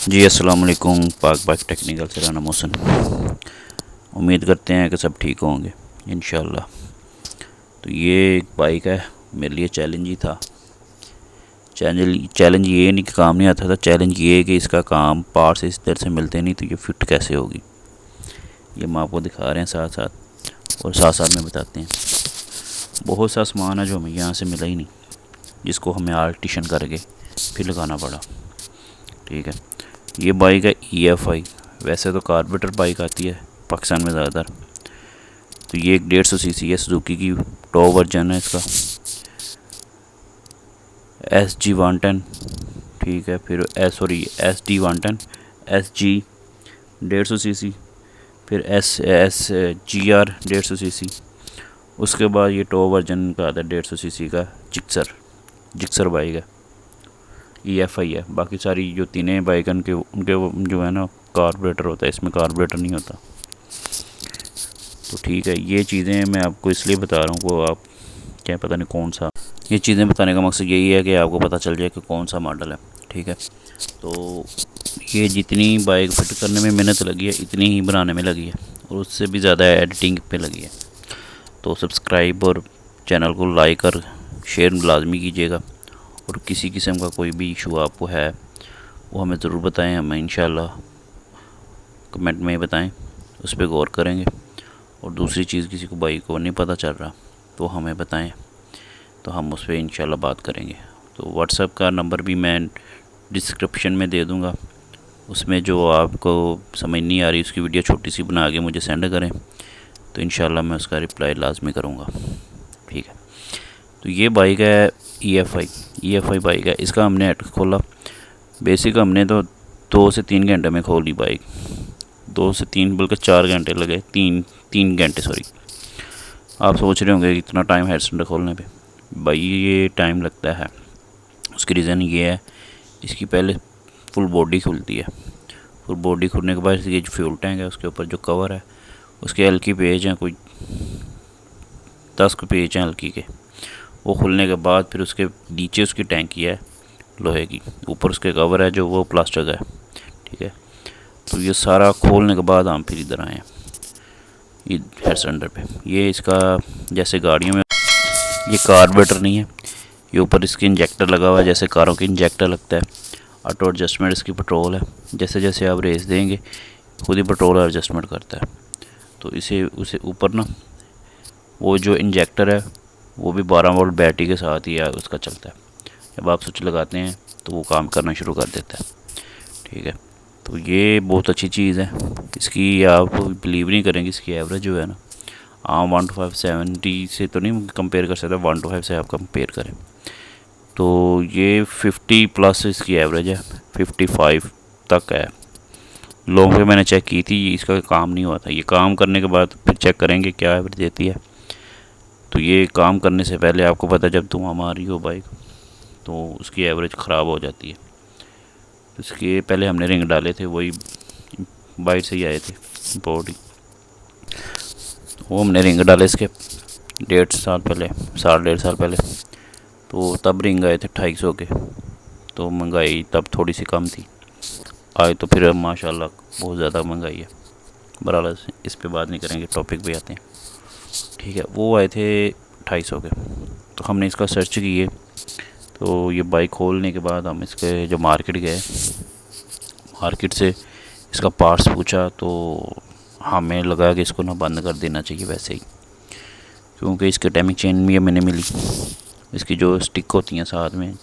जी अस्सलाम वालेकुम। पाक टेक्निकल से राना मोहसिन। उम्मीद करते हैं कि सब ठीक होंगे इंशाल्लाह। तो ये एक बाइक है, मेरे लिए चैलेंज ही था। चैलेंज ये नहीं कि काम नहीं आता था, चैलेंज ये है कि इसका काम पार्ट्स इस तरह से मिलते नहीं तो ये फिट कैसे होगी। ये हम आपको दिखा रहे हैं साथ साथ, और साथ साथ में बताते हैं। बहुत सा सामान है जो हमें यहाँ से मिला ही नहीं, जिसको हमें आर्टिशन करके फिर लगाना पड़ा। ठीक है, ये बाइक है EFI। वैसे तो कार्बोरेटर बाइक आती है पाकिस्तान में ज़्यादातर। तो ये एक 150 cc है, सुजुकी की टॉप वर्जन है इसका, SG110। ठीक है, फिर SD110, SG 150 cc, फिर SGR 150 cc। उसके बाद ये टॉप वर्जन का आता है 150 cc का जिक्सर बाइक है, EFI है। बाकी सारी जो तीनों बाइक हैं उनके जो है ना कार्बोरेटर होता है, इसमें कार्बोरेटर नहीं होता। तो ठीक है, ये चीज़ें मैं आपको इसलिए बता रहा हूँ को आप क्या पता नहीं कौन सा, ये चीज़ें बताने का मकसद यही है कि आपको पता चल जाए कि कौन सा मॉडल है। ठीक है, तो ये जितनी बाइक फिट करने में मेहनत लगी है इतनी ही बनाने में लगी है, और उससे भी ज़्यादा एडिटिंग पे लगी है। तो सब्सक्राइब और चैनल को लाइक और शेयर लाजमी कीजिएगा। और किसी किस्म का कोई भी इशू आपको है वो हमें ज़रूर बताएं, हमें इंशाल्लाह कमेंट में बताएं, उस पर गौर करेंगे। और दूसरी चीज़, किसी को बाइक को नहीं पता चल रहा तो हमें बताएं, तो हम उस पर इंशाल्लाह बात करेंगे। तो व्हाट्सएप का नंबर भी मैं डिस्क्रिप्शन में दे दूँगा, उसमें जो आपको समझ नहीं आ रही उसकी वीडियो छोटी सी बना के मुझे सेंड करें, तो इंशाल्लाह मैं उसका रिप्लाई लाजमी करूँगा। ठीक है, तो ये बाइक है EFI बाइक है। इसका हमने हेड खोला, बेसिक हमने तो 2 से 3 घंटे में खोली बाइक। 2 से 3 बल्कि 4 घंटे लगे, 3 घंटे सॉरी। आप सोच रहे होंगे इतना टाइम हेड सेंटर खोलने पे। भाई ये टाइम लगता है, उसकी रीज़न ये है, इसकी पहले फुल बॉडी खुलती है। फुल बॉडी खुलने के बाद ये जो फ्यूल टैंक है उसके ऊपर जो कवर है, उसके हल्की पेज हैं, कोई 10 के पेज हैं हल्की के। वो खुलने के बाद फिर उसके नीचे उसकी टैंकी है लोहे की, ऊपर उसके कवर है जो वो प्लास्टिक है। ठीक है, तो ये सारा खोलने के बाद हम फिर इधर आए हैं ये हेड सेंटर पे। ये इसका जैसे गाड़ियों में ये कार्बोरेटर नहीं है, ये ऊपर इसके इंजेक्टर लगा हुआ है, जैसे कारों के इंजेक्टर लगता है। ऑटो एडजस्टमेंट इसकी पेट्रोल है, जैसे जैसे आप रेस देंगे खुद ही पेट्रोल एडजस्टमेंट करता है। तो इसे उसे ऊपर ना वो जो इंजेक्टर है वो भी 12 वोल्ट बैटरी के साथ ही उसका चलता है। जब आप स्विच लगाते हैं तो वो काम करना शुरू कर देता है। ठीक है, तो ये बहुत अच्छी चीज़ है। इसकी आप बिलीव नहीं करेंगे, इसकी एवरेज जो है ना, आप 1 to 5 70 से तो नहीं कंपेयर कर सकते, 1 to 5 से आप कंपेयर करें तो ये 50 प्लस इसकी एवरेज है, 55 तक है। लॉन्ग पे मैंने चेक की थी, इसका काम नहीं हुआ था। ये काम करने के बाद फिर चेक करेंगे क्या एवरेज देती है। तो ये काम करने से पहले आपको पता है जब धुआं मार रही हो बाइक तो उसकी एवरेज ख़राब हो जाती है। तो इसके पहले हमने रिंग डाले थे, वही बाइक से ही आए थे बॉडी, वो हमने रिंग डाले इसके 1.5 साल पहले, 1.5 साल पहले। तो तब रिंग आए थे 250 के, तो महंगाई तब थोड़ी सी कम थी। आज तो फिर माशाल्लाह बहुत ज़्यादा महंगाई है। बहरहाल इस पे बात नहीं करेंगे, टॉपिक पे आते हैं। ठीक है, वो आए थे 250 के, तो हमने इसका सर्च किए। तो ये बाइक खोलने के बाद हम इसके जो मार्केट गए, मार्केट से इसका पार्ट्स पूछा, तो हमें लगा कि इसको ना बंद कर देना चाहिए वैसे ही, क्योंकि इसके टाइमिंग चेन भी हमें नहीं मिली। इसकी जो स्टिक होती हैं साथ में,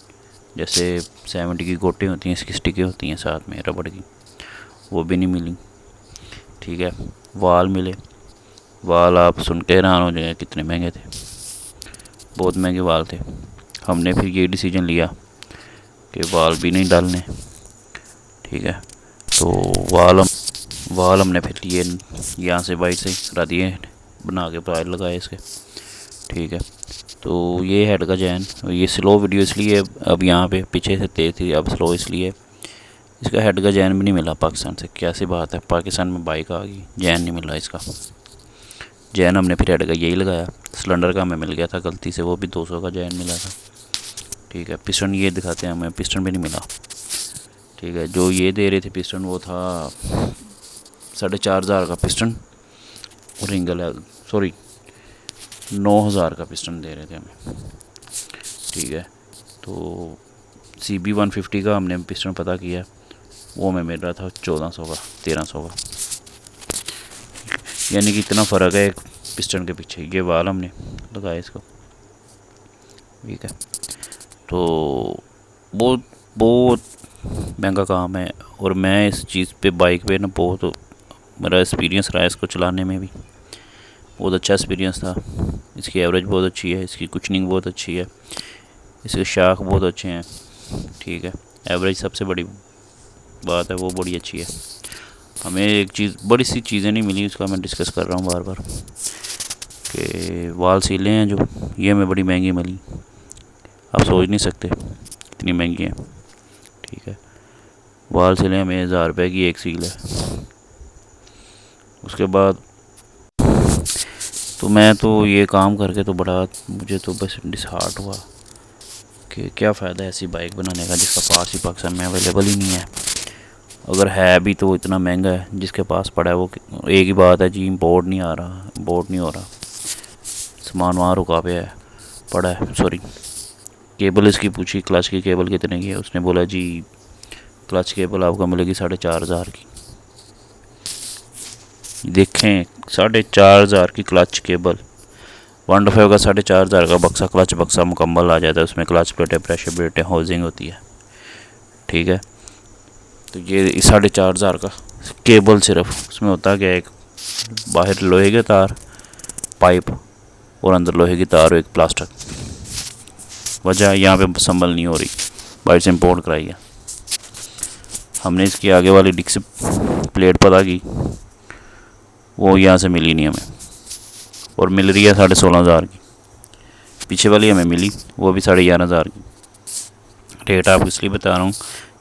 जैसे 70 की गोटे होती हैं, इसकी स्टिकें होती हैं साथ में रबड़ की, वो भी नहीं मिली। ठीक है, वाल मिले, वाल आप सुन के हैरान हो जाएंगे कितने महंगे थे, बहुत महंगे वाल थे। हमने फिर ये डिसीजन लिया कि वाल भी नहीं डालने। ठीक है, तो वाल हमने फिर लिए यहाँ से बाइक से करा दिए, बना के पायर लगाए इसके। ठीक है, तो ये हेड का जैन, ये स्लो वीडियो इसलिए अब यहाँ पे पीछे से तेज़ थी, अब स्लो इसलिए। इसका हेड का जैन भी नहीं मिला पाकिस्तान से, कैसी बात है, पाकिस्तान में बाइक आ गई जैन नहीं मिला इसका। जैन हमने फिर हेड का यही लगाया। सिलेंडर का हमें मिल गया था गलती से, वो भी 200 का जैन मिला था। ठीक है, पिस्टन ये दिखाते हैं हमें, पिस्टन भी नहीं मिला। ठीक है। जो ये दे रहे थे पिस्टन वो था 4,500 का पिस्टन, रिंगल है, सॉरी 9,000 का पिस्टन दे रहे थे हमें। ठीक है। तो CB150 का हमने पिस्टन पता किया, वो हमें मिल रहा था 1400 का, 1300 का, यानी कि इतना फ़र्क है एक पिस्टन के पीछे। ये वाल हमने लगाया इसको। ठीक है। तो बहुत बहुत महंगा काम है, और मैं इस चीज़ पे बाइक पे ना बहुत मेरा एक्सपीरियंस रहा है इसको चलाने में भी, बहुत अच्छा एक्सपीरियंस था। इसकी एवरेज बहुत अच्छी है, इसकी कुशनिंग बहुत अच्छी है, इसके शाख बहुत अच्छे हैं। ठीक है। एवरेज सबसे बड़ी बात है, वो बड़ी अच्छी है। हमें एक चीज़, बड़ी सी चीज़ें नहीं मिली, उसका मैं डिस्कस कर रहा हूँ बार बार, कि वाल सीलें हैं जो, ये हमें बड़ी महंगी मिली, आप सोच नहीं सकते इतनी महंगी है। ठीक है। वाल सीलें हमें 1000 रुपये की एक सील है। उसके बाद तो मैं तो ये काम करके तो बड़ा, मुझे तो बस डिसहार्ट हुआ कि क्या फ़ायदा है ऐसी बाइक बनाने का जिसका पार्ट्स ही पाकिस्तान में अवेलेबल ही नहीं है। अगर है भी तो इतना महंगा है, जिसके पास पड़ा है वो एक ही बात है जी, इम्पोर्ट नहीं आ रहा, इम्पोर्ट नहीं हो रहा, सामान वहाँ रुका पे है, पड़ा है। सॉरी, केबल इसकी पूछी, क्लच की केबल कितने की है, उसने बोला जी क्लच केबल आपको मिलेगी 4,500 की। देखें 4,500 की क्लच केबल, 125 का 4,500 का बक्सा, क्लच बक्सा मुकम्मल आ जाता है, उसमें क्लच प्लेटें, प्रेशर प्लेटें, हाउसिंग होती है। ठीक है। तो ये 4,500 का केबल सिर्फ, उसमें होता क्या, एक बाहर लोहे के तार पाइप और अंदर लोहे की तार और एक प्लास्टिक। वजह यहाँ पे संभल नहीं हो रही, बाहर से इम्पोर्ट कराई है हमने। इसकी आगे वाली डिस्क प्लेट पता की, वो यहाँ से मिली नहीं हमें, और मिल रही है 16,500 की। पीछे वाली हमें मिली, वो भी 11,500 की। रेट आपको इसलिए बता रहा हूँ,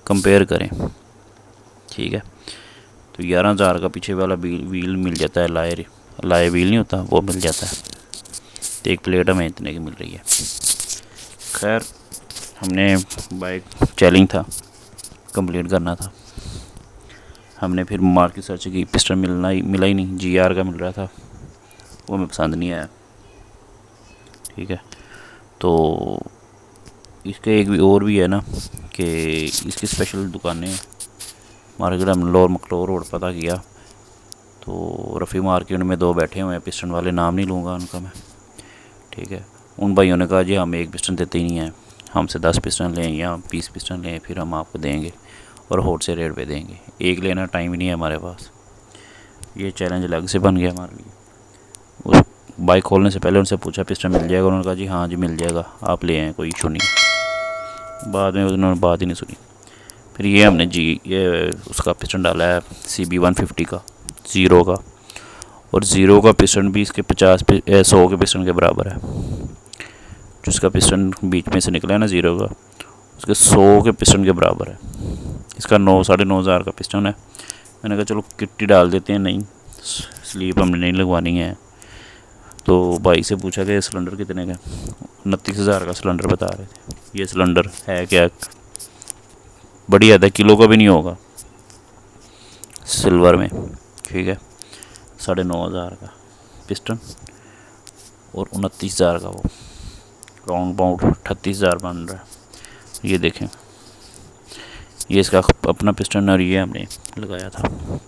कंपेयर करें। ठीक है। तो 11,000 का पीछे वाला व्हील मिल जाता है, लाए व्हील नहीं होता, वो मिल जाता है। तो एक प्लेट हमें इतने की मिल रही है। खैर, हमने बाइक चैलेंज था, कंप्लीट करना था। हमने फिर मार्केट सर्च की, पिस्टन मिला ही नहीं। GR का मिल रहा था, वो हमें पसंद नहीं आया। ठीक है। तो इसके एक भी और भी है ना, कि इसकी स्पेशल दुकानें मार्केट, हम लोअर मकलोर रोड पता किया, तो रफ़ी मार्केट में 2 बैठे हुए हैं पिस्टन वाले, नाम नहीं लूँगा उनका मैं। ठीक है। उन भाइयों ने कहा जी हम एक पिस्टन देते ही नहीं हैं, हमसे 10 पिस्टन लें या 20 पिस्टन लें, फिर हम आपको देंगे और होलसेल रेट पे देंगे, एक लेना टाइम ही नहीं है हमारे पास। ये चैलेंज अलग से बन गया हमारे लिए। उस बाइक खोलने से पहले उनसे पूछा पिस्टन मिल जाएगा, उन्होंने कहा जी हाँ जी मिल जाएगा, आप ले आएँ, कोई इशू नहीं। बाद में उन्होंने बात ही नहीं सुनी। फिर ये हमने ये उसका पिस्टन डाला है CB150 का, ज़ीरो का, और ज़ीरो का पिस्टन भी इसके 100 के पिस्टन के बराबर है। जिसका पिस्टन बीच में से निकला है ना ज़ीरो का, उसके 100 के पिस्टन के बराबर है। इसका 9,500 का पिस्टन है। मैंने कहा चलो किट्टी डाल देते हैं, नहीं स्लीप हमने नहीं लगवानी है। तो भाई से पूछा कि सिलेंडर कितने का, 29,000 का सिलेंडर बता रहे थे। ये सिलेंडर है क्या, बढ़िया था, किलो का भी नहीं होगा, सिल्वर में। ठीक है। 9,500 का पिस्टन और 29,000 का वो, राउंड अबाउट 38,000 बन रहा है। ये देखें, ये इसका अपना पिस्टन, और ये हमने लगाया था।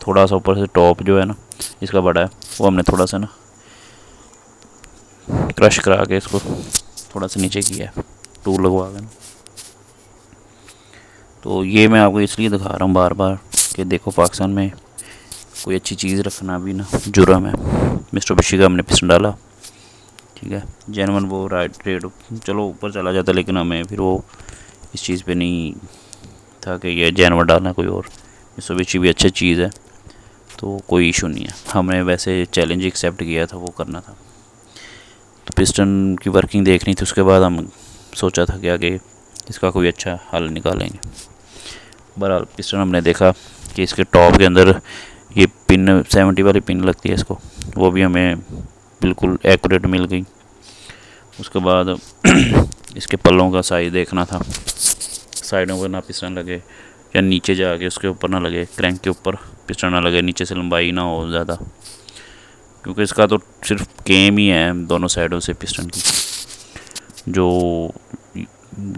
थोड़ा सा ऊपर से टॉप जो है ना इसका बड़ा है, वो हमने थोड़ा सा ना क्रश करा के इसको थोड़ा सा नीचे किया है, टूल लगवा के। तो ये मैं आपको इसलिए दिखा रहा हूँ बार बार कि देखो पाकिस्तान में कोई अच्छी चीज़ रखना भी ना जुर्म है। मिस्टर बशी का हमने पिस्टन डाला। ठीक है। जेनवन वो राइट रेट चलो ऊपर चला जाता, लेकिन हमें फिर वो इस चीज़ पे नहीं था कि ये जेनवन डालना कोई और। मिस्टर बशी भी अच्छी चीज़ है, तो कोई इशू नहीं है। हमने वैसे चैलेंज एक्सेप्ट किया था, वो करना था। तो पिस्टन की वर्किंग देखनी थी। उसके बाद हम सोचा था कि आगे इसका कोई अच्छा हल निकालेंगे। बहरहाल पिस्टन हमने देखा कि इसके टॉप के अंदर ये पिन 70 वाली पिन लगती है इसको, वो भी हमें बिल्कुल एक्यूरेट मिल गई। उसके बाद इसके पल्लों का साइज़ देखना था, साइडों पर ना पिस्टन लगे, या नीचे जाके उसके ऊपर ना लगे, क्रैंक के ऊपर पिस्टन ना लगे, नीचे से लंबाई ना हो ज़्यादा, क्योंकि इसका तो सिर्फ केम ही है दोनों साइडों से पिस्टन की, जो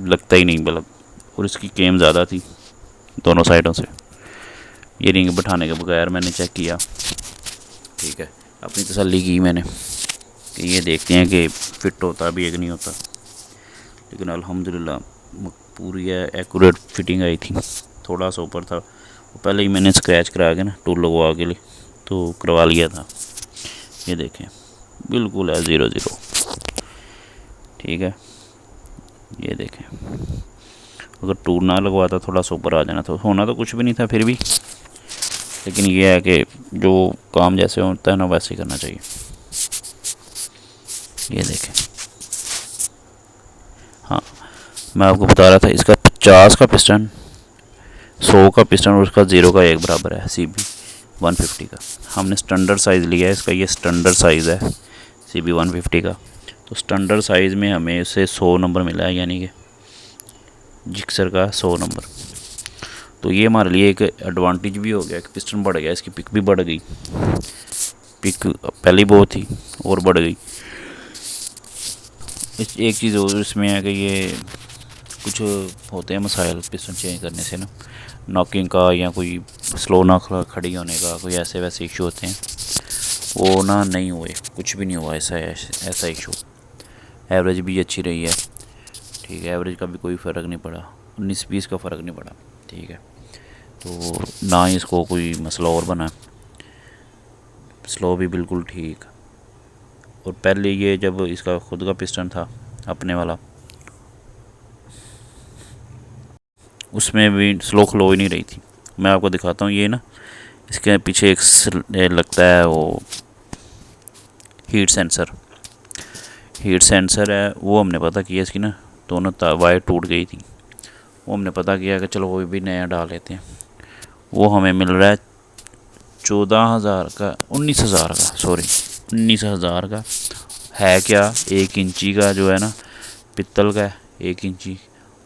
लगता ही नहीं बल्ब, और इसकी केम ज़्यादा थी दोनों साइडों से। ये रिंग बैठाने के बगैर मैंने चेक किया, ठीक है, अपनी तसल्ली की मैंने कि ये देखते हैं कि फ़िट होता भी है कि नहीं होता, लेकिन अल्हम्दुलिल्लाह पूरी एक्यूरेट फिटिंग आई थी। थोड़ा सा ऊपर था, पहले ही मैंने स्क्रैच करा के ना टूल लगवा के लिए तो करवा लिया था। ये देखें बिल्कुल है 0-0, ठीक है। ये देखें, अगर टूल ना लगवाता थोड़ा सा ऊपर आ जाना तो होना तो कुछ भी नहीं था फिर भी, लेकिन ये है कि जो काम जैसे होता है ना वैसे ही करना चाहिए। ये देखें, हाँ मैं आपको बता रहा था इसका 50 का पिस्टन, 100 का पिस्टन और उसका 0 का एक बराबर है, CB 150 का। हमने स्टैंडर्ड साइज़ लिया है इसका, ये स्टैंडर्ड साइज़ है CB 150 का। तो स्टैंडर्ड साइज़ में हमें इसे 100 नंबर मिला है, यानी कि जिक्सर का 100 नंबर। तो ये हमारे लिए एक एडवांटेज भी हो गया कि पिस्टन बढ़ गया, इसकी पिक भी बढ़ गई, पिक पहले बहुत थी और बढ़ गई। एक चीज़ और इसमें है कि ये कुछ होते हैं मसाइल पिस्टन चेंज करने से ना, नॉकिंग का या कोई स्लो ना खड़ी होने का, कोई ऐसे वैसे इशू होते हैं, वो ना नहीं हुए, कुछ भी नहीं हुआ ऐसा इशू। एवरेज भी अच्छी रही है, ठीक है, एवरेज का भी कोई फ़र्क नहीं पड़ा, 19-20 का फ़र्क नहीं पड़ा, ठीक है। तो ना ही इसको कोई मसला और बना, स्लो भी बिल्कुल ठीक। और पहले ये जब इसका खुद का पिस्टन था अपने वाला, उसमें भी स्लो खलो ही नहीं रही थी। मैं आपको दिखाता हूँ, ये ना इसके पीछे एक लगता है वो हीट सेंसर है, वो हमने पता किया, इसकी ना दोनों वायर टूट गई थी, वो हमने पता किया कि चलो वो भी नया डाल लेते हैं। वो हमें मिल रहा है 14,000 का, 19,000 का, सॉरी 19,000 का है। क्या 1 इंची का जो है ना पित्तल का है, 1 इंची,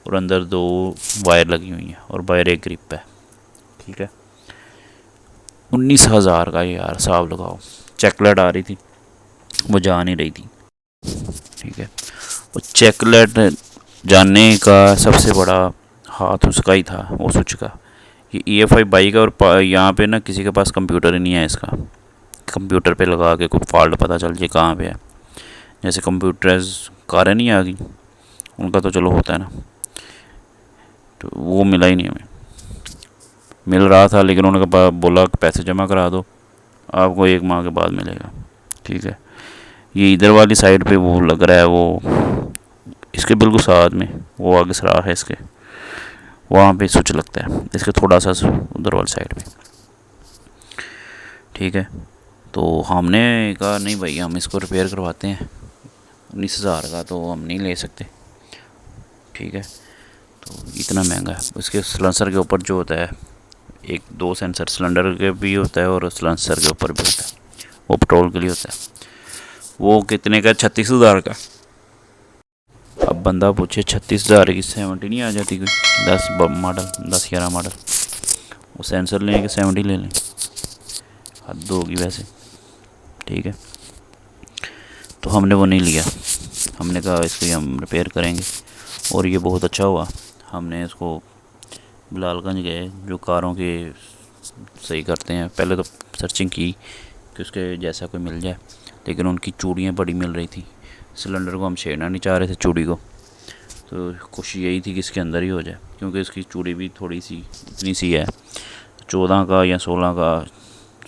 और अंदर 2 वायर लगी हुई हैं और बाहर एक ग्रिप है, ठीक है। 19,000 का यार, हिसाब लगाओ। चेकलेट आ रही थी, वो जा नहीं रही थी, ठीक है। वो चेकलेट जानने का सबसे बड़ा हाथ उसका ही था, वो स्विच का। ये EFI बाइक है और यहाँ पे ना किसी के पास कंप्यूटर ही नहीं है इसका, कंप्यूटर पे लगा के कोई फॉल्ट पता चल जाए कहाँ पे है। जैसे कंप्यूटराइज कारें नहीं आ गई, उनका तो चलो होता है ना, तो वो मिला ही नहीं हमें। मिल रहा था लेकिन उन्होंने बोला कि पैसे जमा करा दो, आपको 1 माह के बाद मिलेगा, ठीक है। ये इधर वाली साइड पे वो लग रहा है, वो इसके बिल्कुल साथ में वो आगे सराख है इसके, वहाँ पे स्विच लगता है इसके थोड़ा सा उधर वाली साइड पे, ठीक है। तो हमने कहा नहीं भाई हम इसको रिपेयर करवाते हैं, 19,000 का तो हम नहीं ले सकते, ठीक है। तो इतना महंगा है। उसके सिलेंसर के ऊपर जो होता है 1-2 सेंसर, सिलेंडर के भी होता है और सिलेंसर के ऊपर भी होता है, वो पेट्रोल के लिए होता है। वो कितने का? 36,000 का। अब बंदा पूछे 36,000 की 70 नहीं आ जाती कोई? 10 मॉडल, 10-11 मॉडल, वो सेंसर लें कि 70 ले लें? हद होगी वैसे, ठीक है। तो हमने वो नहीं लिया, हमने कहा इसको हम रिपेयर करेंगे। और ये बहुत अच्छा हुआ, हमने इसको बिलालगंज गए जो कारों के सही करते हैं, पहले तो सर्चिंग की कि उसके जैसा कोई मिल जाए, लेकिन उनकी चूड़ियाँ बड़ी मिल रही थी। सिलेंडर को हम छेड़ना नहीं चाह रहे थे चूड़ी को, तो कोशिश यही थी कि इसके अंदर ही हो जाए, क्योंकि इसकी चूड़ी भी थोड़ी सी इतनी सी है, 14 का या 16 का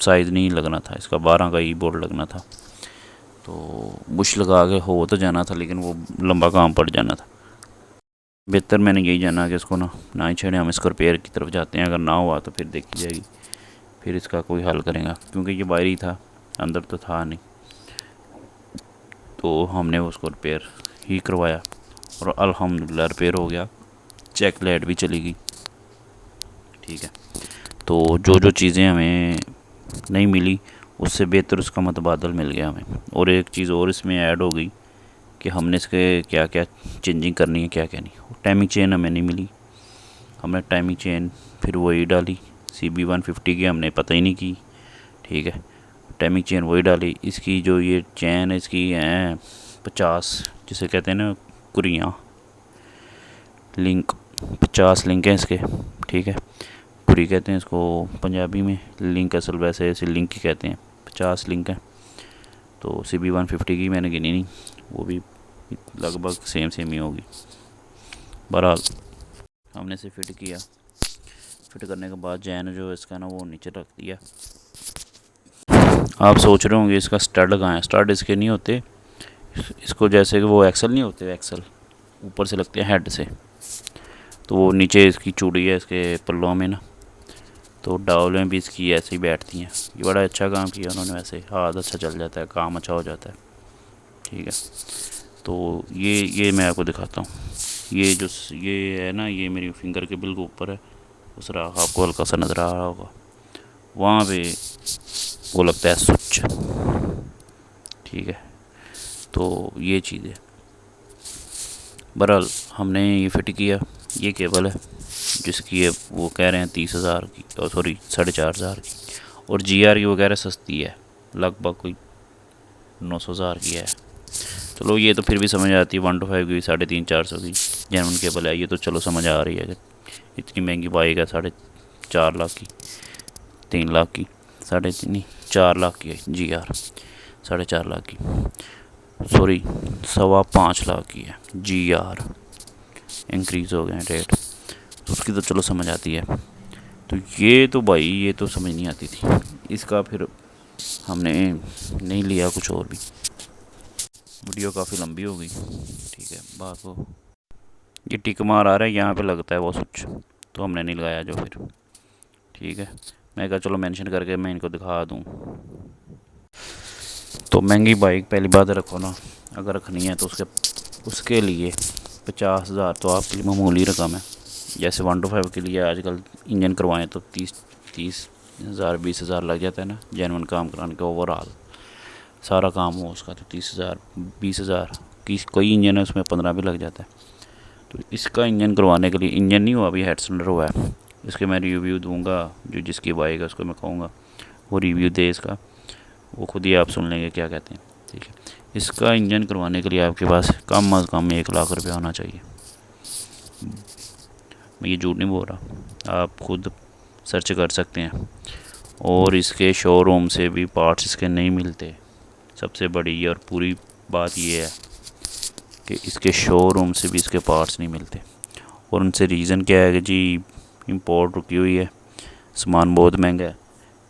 साइज़ नहीं लगना था इसका, 12 का ही बोर्ड लगना था। तो बुश लगा के हो तो जाना था, लेकिन वो लंबा काम पड़ जाना था। बेहतर मैंने यही जाना कि इसको ना ही छेड़े, हम इसको रिपेयर की तरफ जाते हैं। अगर ना हुआ तो फिर देखी जाएगी, फिर इसका कोई हल करेगा, क्योंकि ये बाहर ही था, अंदर तो था नहीं। तो हमने उसको रिपेयर ही करवाया और अल्हम्दुलिल्लाह रिपेयर हो गया, चेक लाइट भी चली गई, ठीक है। तो जो चीज़ें हमें नहीं मिली उससे बेहतर उसका मुतबादल मिल गया हमें। और एक चीज़ और इसमें ऐड हो गई कि हमने इसके क्या क्या चेंजिंग करनी है, क्या क्या नहीं। टाइमिंग चेन हमें नहीं मिली, हमने टाइमिंग चेन फिर वही डाली, CB150 की हमने पता ही नहीं की, ठीक है। टाइमिंग चेन वही डाली। इसकी जो ये चैन है इसकी है 50, जिसे कहते हैं ना कुरियाँ, लिंक 50 लिंक हैं इसके, ठीक है। कुरी कहते हैं इसको पंजाबी में, लिंक असल वैसे ऐसे लिंक ही कहते हैं। 50 लिंक हैं। तो CB150 की मैंने गिनी नहीं, वो भी लगभग सेम ही होगी। बहरहाल हमने इसे फिट किया। फिट करने के बाद जैन जो इसका ना वो नीचे रख दिया। आप सोच रहे होंगे इसका स्टड कहाँ है। स्टड इसके नहीं होते, इसको जैसे कि वो एक्सल नहीं होते, एक्सल ऊपर से लगते हैं हेड से, तो वो नीचे इसकी चूड़ी है इसके पल्लों में ना, तो डाउल में भी इसकी ऐसे ही बैठती हैं। ये बड़ा अच्छा काम किया उन्होंने, वैसे हाथ अच्छा चल जाता है, काम अच्छा हो जाता है, ठीक है। तो ये मैं आपको दिखाता हूँ। ये है ना, ये मेरी फिंगर के बिल्कुल ऊपर है, उस रहा आपको हल्का सा नज़र आ रहा होगा, वहाँ पे वो लगता है स्विच, ठीक है। तो ये चीज़ है। बहरहाल हमने ये फिट किया। ये केबल है जिसकी है वो कह रहे हैं 30,000 की, और सॉरी 4,500 की, और GR की वगैरह सस्ती है, लगभग कोई 900,000 की है। चलो ये तो फिर भी समझ आती है, 1 to 5 की 350-400 की जेन्युइन केबल है, ये तो चलो समझ आ रही है कि इतनी महंगी बाइक है, 4.5 लाख की, 3 लाख की, 4 लाख की है GR, 4.5 लाख की, सॉरी 5.25 लाख की है GR, इंक्रीज़ हो गए हैं रेट, तो उसकी तो चलो समझ आती है। तो ये तो भाई ये तो समझ नहीं आती थी इसका, फिर हमने नहीं लिया कुछ और भी। वीडियो काफ़ी लंबी हो गई, ठीक है। बात को ये टिक मार आ रहा है, यहाँ पे लगता है वो स्विच, तो हमने नहीं लगाया जो फिर, ठीक है। मैं कहा चलो मेंशन करके मैं इनको दिखा दूँ। तो महंगी बाइक पहली बात रखो ना, अगर रखनी है तो उसके लिए 50,000 तो आपके लिए मामूली रकम है। जैसे 1 to 5 के लिए आजकल इंजन करवाएं तो 30,000 20,000 लग जाता है ना, जेन्युइन काम कराने का, ओवरऑल सारा काम हो उसका तो 30,000 20,000 की, कोई इंजन है उसमें 15 भी लग जाता है। तो इसका इंजन करवाने के लिए, इंजन नहीं हुआ अभी, हेड सिलेंडर हुआ है, इसके मैं रिव्यू दूंगा, जो जिसकी बाइक है उसको मैं कहूँगा वो रिव्यू दे इसका, वो खुद ही आप सुन लेंगे क्या कहते हैं, ठीक है। इसका इंजन करवाने के लिए आपके पास कम अज़ कम 1 लाख रुपया होना चाहिए। मैं ये झूठ नहीं बोल रहा, आप खुद सर्च कर सकते हैं। और इसके शोरूम से भी पार्ट्स इसके नहीं मिलते, सबसे बड़ी और पूरी बात ये है कि इसके शोरूम से भी इसके पार्ट्स नहीं मिलते। और उनसे रीज़न क्या है कि जी इंपोर्ट रुकी हुई है, सामान बहुत महंगा है,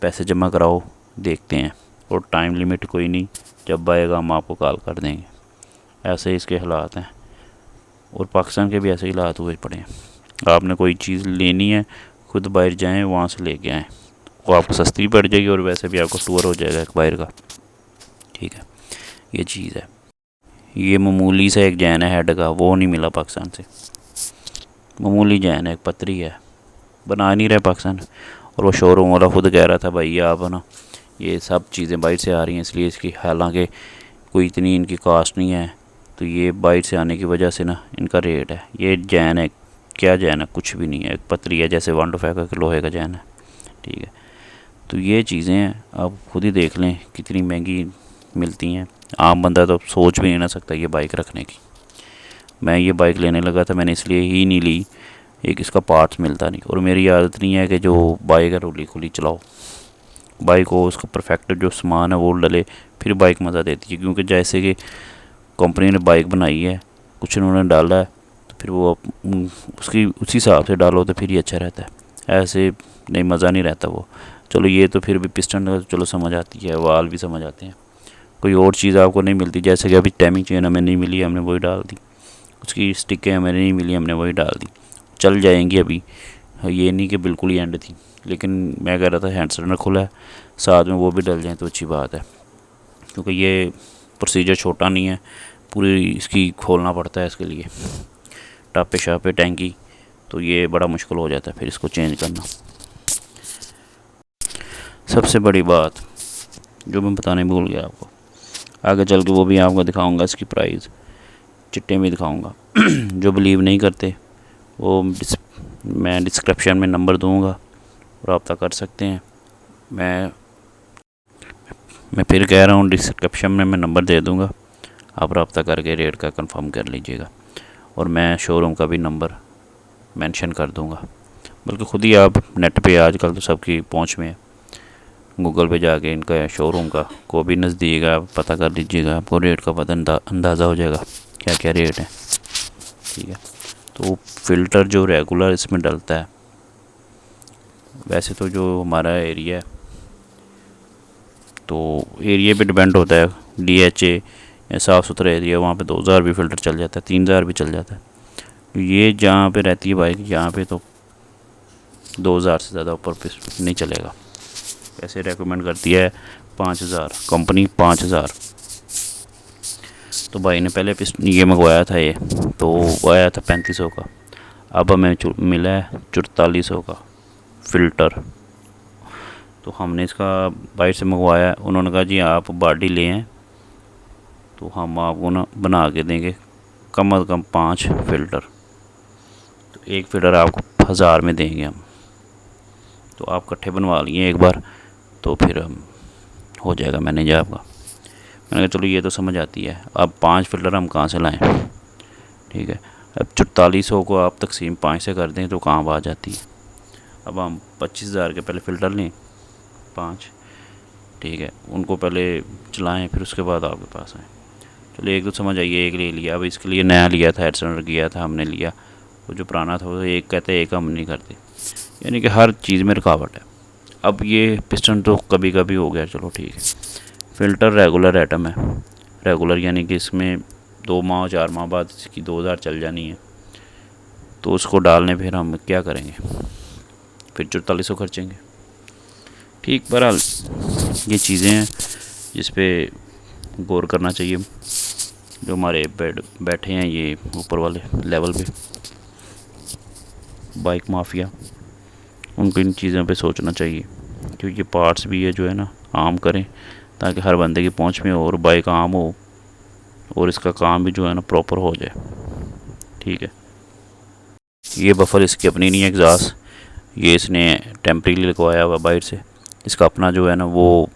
पैसे जमा कराओ देखते हैं, और टाइम लिमिट कोई नहीं, जब आएगा हम आपको कॉल कर देंगे। ऐसे इसके हालात हैं, और पाकिस्तान के भी ऐसे ही हालात हुए पड़े हैं। आपने कोई चीज़ लेनी है खुद बाहर जाएं, वहाँ से लेके आएँ, वो आपको सस्ती पड़ जाएगी, और वैसे भी आपको टूर हो जाएगा एक बाहर का, ठीक है। ये चीज़ है। ये मामूली सा एक जैन है हेड का, वो नहीं मिला पाकिस्तान से, मामूली जैन है, एक पतरी है, बना नहीं रहे पाकिस्तान। और वो शोरूम वाला खुद कह रहा था भाई आप ना ये सब चीज़ें बाहर से आ रही हैं इसलिए इसकी, हालांकि कोई इतनी इनकी कास्ट नहीं है, तो ये बाहर से आने की वजह से ना इनका रेट है। ये जैन है, क्या जैन है, कुछ भी नहीं है, एक पतरी है, जैसे 1 to 5 का लोहे का जैन है, ठीक है। तो ये चीज़ें हैं, आप खुद ही देख लें कितनी महंगी मिलती हैं। आम बंदा तो सोच भी नहीं ना सकता ये बाइक रखने की। मैं ये बाइक लेने लगा था, मैंने इसलिए ही नहीं ली, एक इसका पार्ट्स मिलता नहीं, और मेरी आदत नहीं है कि जो बाइक है रुली खुली चलाओ, बाइक हो उसका परफेक्ट जो सामान है वो डले, फिर बाइक मज़ा देती है। क्योंकि जैसे कि कंपनी ने बाइक बनाई है, कुछ उन्होंने डाला है, तो फिर वो उसकी उसी हिसाब से डालो तो फिर ही अच्छा रहता है, ऐसे नहीं मज़ा नहीं रहता वो। चलो ये तो फिर भी पिस्टन चलो समझ आती है, वाल भी समझ आते हैं, कोई और चीज़ आपको नहीं मिलती। जैसे कि अभी टाइमिंग चेन हमें नहीं मिली, हमने वही डाल दी, उसकी स्टिकें हमें नहीं मिली, हमने वही डाल दी, चल जाएंगी अभी, ये नहीं कि बिल्कुल ही एंड थी। लेकिन मैं कह रहा था हैंड सिलेंडर खुला है, साथ में वो भी डल जाए तो अच्छी बात है, क्योंकि ये प्रोसीजर छोटा नहीं है, पूरी इसकी खोलना पड़ता है इसके लिए, टापे शापे टैंकी, तो ये बड़ा मुश्किल हो जाता है फिर इसको चेंज करना। सबसे बड़ी बात जो मैं बताने भूल गया आपको, आगे चल के वो भी आपको दिखाऊंगा, इसकी प्राइस चिट्टे में दिखाऊंगा। जो बिलीव नहीं करते वो मैं डिस्क्रिप्शन में नंबर दूंगा, रब्ता कर सकते हैं। मैं फिर कह रहा हूँ, डिस्क्रिप्शन में मैं नंबर दे दूंगा, आप रब्ता करके रेट का कंफर्म कर लीजिएगा। और मैं शोरूम का भी नंबर मेंशन कर दूंगा, बल्कि ख़ुद ही आप नेट पे आजकल तो सबकी पहुंच में है, गूगल पे जाके इनका शोरूम का को भी नज़दीक है, पता कर लीजिएगा, आपको रेट का पता अंदाज़ा हो जाएगा क्या क्या रेट है। ठीक है, तो फ़िल्टर जो रेगुलर इसमें डलता है, वैसे तो जो हमारा एरिया है तो एरिया पे डिपेंड होता है, DHA या साफ़ सुथरा एरिया, वहाँ पे 2000 भी फ़िल्टर चल जाता है, 3000 भी चल जाता है। ये जहाँ पे रहती है बाइक, यहाँ पे तो 2000 से ज़्यादा ऊपर नहीं चलेगा। वैसे रेकमेंड करती है 5000 कंपनी, 5000। तो भाई ने पहले ये मंगवाया था, ये तो वो आया था 3500 का, अब हमें मिला है 4400 का फ़िल्टर। तो हमने इसका बाइट से मंगवाया, उन्होंने कहा जी आप बॉडी ले आएँ तो हम आपको ना बना के देंगे कम से कम 5 फ़िल्टर। तो एक फ़िल्टर आपको 1000 में देंगे हम, तो आप इकट्ठे बनवा लिए एक बार तो फिर हो जाएगा मैनेज आपका। मैंने कहा चलो ये तो समझ आती है, अब 5 फ़िल्टर हम कहाँ से लाएं। ठीक है, अब 4400 को आप तकसीम 5 से कर दें तो कहाँ आ जाती है। अब हम 25,000 के पहले फ़िल्टर लें 5, ठीक है, उनको पहले चलाएं, फिर उसके बाद आपके पास आएँ। चलो एक तो समझ आइए, एक ले लिया। अब इसके लिए नया लिया था, एडसनर किया था हमने लिया, वो जो पुराना था वो एक कहते एक हम नहीं करते, यानी कि हर चीज़ में रुकावट है। अब ये पिस्टन तो कभी कभी हो गया, चलो ठीक है। फ़िल्टर रेगुलर आइटम है, रेगुलर यानी कि इसमें 2 माह 4 माह बाद इसकी 2000 चल जानी है, तो उसको डालने फिर हम क्या करेंगे, फिर 4400 खर्चेंगे। ठीक, बहरहाल ये चीज़ें हैं जिस पे गौर करना चाहिए जो हमारे बैठे हैं ये ऊपर वाले लेवल पे बाइक माफिया, उनको इन चीज़ों पे सोचना चाहिए, क्योंकि ये पार्ट्स भी है जो है ना आम करें ताकि हर बंदे की पहुंच में हो और बाइक आम हो और इसका काम भी जो है ना प्रॉपर हो जाए। ठीक है, ये बफर इसकी अपनी नहीं है एग्जॉस्ट, ये इसने टेम्परेरी लगवाया हुआ बाइट से, इसका अपना जो है ना वो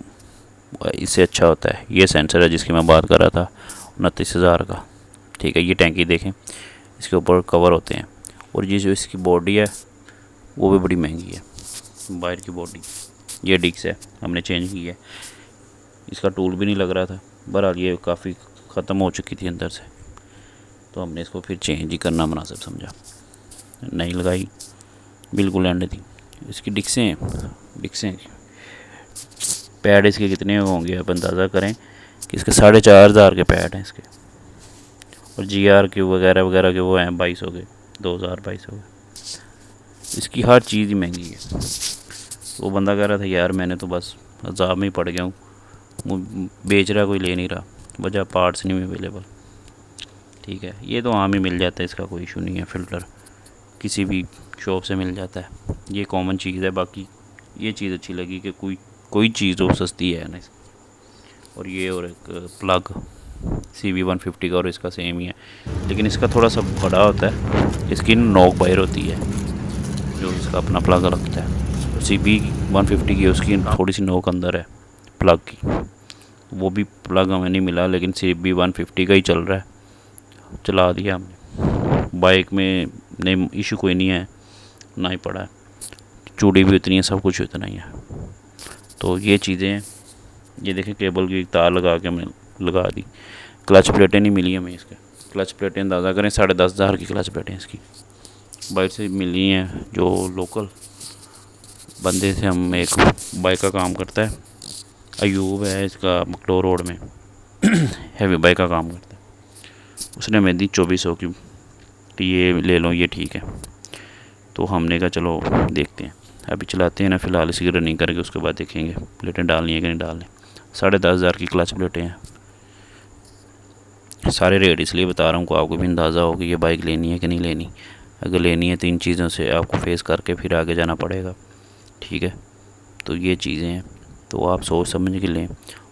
इससे अच्छा होता है। ये सेंसर है जिसकी मैं बात कर रहा था 29,000 का। ठीक है, ये टैंकी देखें, इसके ऊपर कवर होते हैं, और ये जो इसकी बॉडी है वो भी बड़ी महंगी है। बाइट की बॉडी, ये डिक्स है हमने चेंज की है, इसका टूल भी नहीं लग रहा था, बहरहाल ये काफ़ी ख़त्म हो चुकी थी अंदर से, तो हमने इसको फिर चेंज ही करना मुनासिब समझा, नहीं लगाई, बिल्कुल एंड थी। इसकी डिक्सें पैड इसके कितने होंगे आप अंदाज़ा करें कि इसके 4500 के पैड हैं इसके, और GR वगैरह वगैरह के वो हैं 2200 के, 2200 के। इसकी हर चीज़ ही महंगी है। वो बंदा कह रहा था यार मैंने तो बस अजाब में ही पड़ गया हूँ, बेच रहा कोई ले नहीं रहा, वजह पार्ट्स नहीं अवेलेबल। ठीक है, ये तो आम ही मिल जाता है, इसका कोई इशू नहीं है, फ़िल्टर किसी भी शॉप से मिल जाता है, ये कॉमन चीज़ है। बाकी ये चीज़ अच्छी लगी कि कोई चीज़ तो सस्ती है ना। और ये और एक प्लग CB150 का, और इसका सेम ही है, लेकिन इसका थोड़ा सा बड़ा होता है, इसकी नोक बाहर होती है जो इसका अपना प्लग लगता है। तो CB150 की उसकी थोड़ी सी नोक अंदर है प्लग की, वो भी प्लग हमें नहीं मिला, लेकिन CB150 का ही चल रहा है, चला दिया हमने। बाइक में नहीं इशू कोई नहीं है, ना ही पड़ा है, चूड़ी भी उतनी है, सब कुछ उतना ही है। तो ये चीज़ें हैं। ये देखें केबल की तार लगा के हमने लगा दी। क्लच प्लेटें नहीं मिली हमें इसके, क्लच प्लेटें अंदाज़ा करें 10,500 की क्लच प्लेटें इसकी बाइक से मिली हैं। जो लोकल बंदे से हम एक बाइक का काम करता है, अयूब है, इसका मकलोर रोड में हैवी बाइक का काम करता है, उसने हमें दी 2400 की, तो ये ले लो, ये ठीक है। तो हमने कहा चलो देखते हैं, अभी चलाते हैं ना, फ़िलहाल इसकी रनिंग करके उसके बाद देखेंगे प्लेटें डालनी है कि नहीं डालनी। 10,500 की क्लच प्लेटें हैं। सारे रेट इसलिए बता रहा हूँ को आपको भी अंदाज़ा हो कि ये बाइक लेनी है कि नहीं लेनी। अगर लेनी है तो इन चीज़ों से आपको फेस करके फिर आगे जाना पड़ेगा। ठीक है, तो ये चीज़ें हैं, तो आप सोच समझ के लें।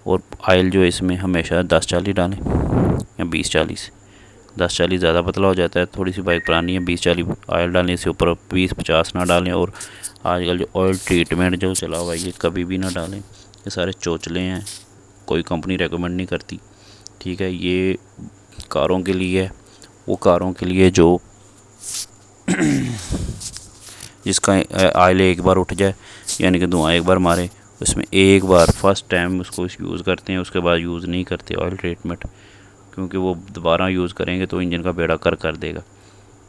और आयल जो है इसमें हमेशा 10-40 डालें या 20-40, 10-40 ज़्यादा पतला हो जाता है। थोड़ी सी बाइक पुरानी है, 20-40 ऑयल डालने से ऊपर 20-50 ना डालें। और आजकल जो ऑयल ट्रीटमेंट जो चला हुआ है ये कभी भी ना डालें, ये सारे चोचले हैं, कोई कंपनी रेकमेंड नहीं करती। ठीक है, ये कारों के लिए है, वो कारों के लिए जो जिसका ऑयल एक बार उठ जाए, यानी कि धुआं एक बार मारे, उसमें एक बार फर्स्ट टाइम उसको यूज़ करते हैं, उसके बाद यूज़ नहीं करते ऑयल ट्रीटमेंट, क्योंकि वो दोबारा यूज़ करेंगे तो इंजन का बेड़ा कर देगा।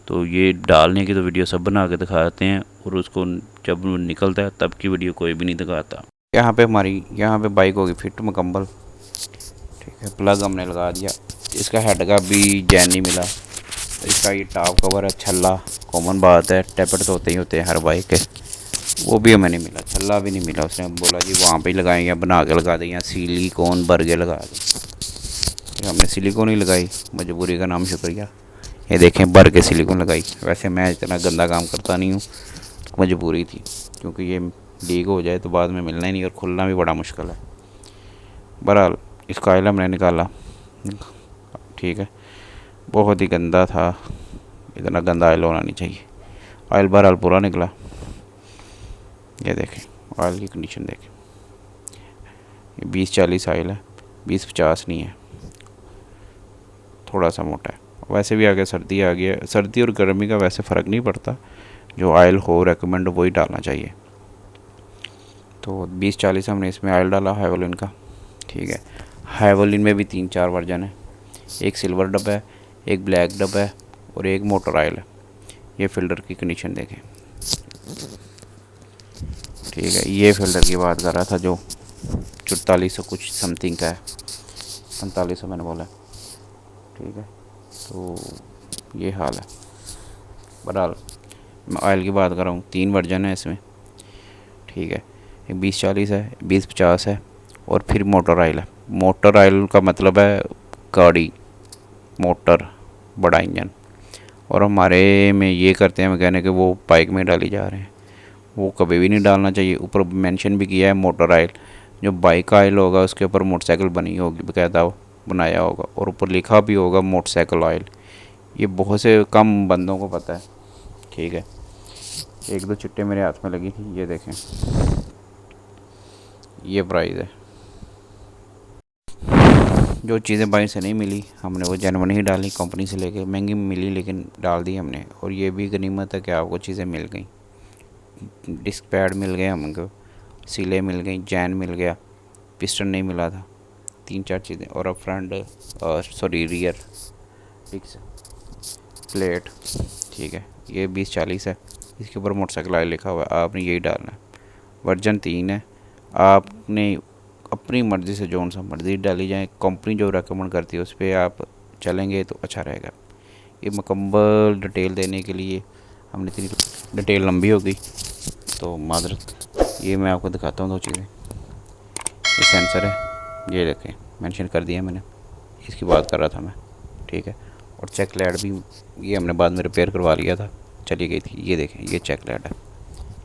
तो ये डालने की तो वीडियो सब बना के दिखाते हैं, और उसको जब निकलता है तब की वीडियो कोई भी नहीं दिखाता। यहाँ पे बाइक होगी फिट मुकम्मल। ठीक है, प्लग हमने लगा दिया, इसका हेड का भी जैन नहीं मिला, इसका ये टॉप कवर है छल्ला, कॉमन बात है, टैपेट तो होते ही होते हैं हर बाइक के, वो भी हमें नहीं मिला, छल्ला भी नहीं मिला। उसने बोला जी वहाँ पे ही लगाएंगे, बना के लगा दें, या सिलिकॉन भर के लगा दें। हमने सिलिकॉन ही लगाई, मजबूरी का नाम शुक्रिया। ये देखें भर के सिलिकॉन लगाई। वैसे मैं इतना गंदा काम करता नहीं हूँ, मजबूरी थी, क्योंकि ये लीक हो जाए तो बाद में मिलना ही नहीं और खुलना भी बड़ा मुश्किल है। बहरहाल इसका ऑयल हमने निकाला। ठीक है, बहुत ही गंदा था, इतना गंदा ऑयल होना नहीं चाहिए। ऑयल बहरहाल पूरा निकला। ये देखें ऑयल की कंडीशन देखें, ये 20-40 ऑयल है, 20-50 नहीं है, थोड़ा सा मोटा है। वैसे भी आगे सर्दी आ गई है, सर्दी और गर्मी का वैसे फ़र्क नहीं पड़ता, जो ऑयल हो रेकमेंड वही डालना चाहिए। तो 20-40 हमने इसमें ऑयल डाला हाइवोलिन का। ठीक है, हाइवोलिन में भी 3-4 वर्जन है, एक सिल्वर डब्बा है, एक ब्लैक डब्बा है, और एक मोटर ऑयल है। ये फ़िल्टर की कंडीशन देखें। ठीक है, ये फ़िल्टर की बात कर रहा था जो 4400 कुछ समथिंग का है, 4500 मैंने बोला। ठीक है, तो ये हाल है। बहरहाल मैं ऑयल की बात कर रहा हूँ, 3 वर्जन है इसमें। ठीक है, एक 20-40 है, 20-50 है, और फिर मोटर ऑयल है। मोटर ऑयल का मतलब है गाड़ी, मोटर, बड़ा इंजन। और हमारे में ये करते हैं मैकेनिक, वो बाइक में डाली जा रहे हैं, वो कभी भी नहीं डालना चाहिए। ऊपर मेंशन भी किया है मोटर ऑयल, जो बाइक का ऑयल होगा उसके ऊपर मोटरसाइकिल बनी होगी, बाकायदा बनाया होगा, और ऊपर लिखा भी होगा मोटरसाइकिल ऑयल। ये बहुत से कम बंदों को पता है। ठीक है, 1-2 चिट्टे मेरे हाथ में लगी थी, ये देखें, ये प्राइस है। जो चीज़ें बाइक से नहीं मिली हमने वो जेन्युइन ही डाली, कंपनी से लेके महंगी मिली लेकिन डाल दी हमने। और ये भी गनीमत है कि आपको चीज़ें मिल गई, डिस्क पैड मिल गए हमको, सीलें मिल गई, जैन मिल गया, पिस्टन नहीं मिला था, 3-4 चीज़ें। और अब फ्रंट रियर डिस्क प्लेट। ठीक है, ये 20-40 है, इसके ऊपर मोटरसाइकिल ऑयल लिखा हुआ है, आपने यही डालना है। वर्जन 3 है, आपने अपनी मर्ज़ी से जो सा मर्ज़ी डाली जाए, कंपनी जो रेकमेंड करती है उस पर आप चलेंगे तो अच्छा रहेगा। ये मुकम्मल डिटेल देने के लिए हमने इतनी डिटेल लंबी हो गई तो माजरत। ये मैं आपको दिखाता हूँ 2 चीज़ें। ये सेंसर है, ये देखें मेंशन कर दिया मैंने, इसकी बात कर रहा था मैं। ठीक है, और चेक लाइट भी ये हमने बाद में रिपेयर करवा लिया था, चली गई थी। ये देखें, ये चेक लाइट है,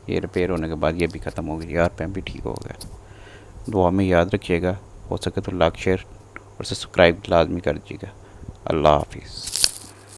ये रिपेयर होने के बाद ये भी ख़त्म हो गई, RPM भी ठीक हो गया। दुआ में याद रखिएगा, हो सके तो लाइक शेयर और सब्सक्राइब लाजमी कर दीजिएगा। अल्लाह हाफिज़।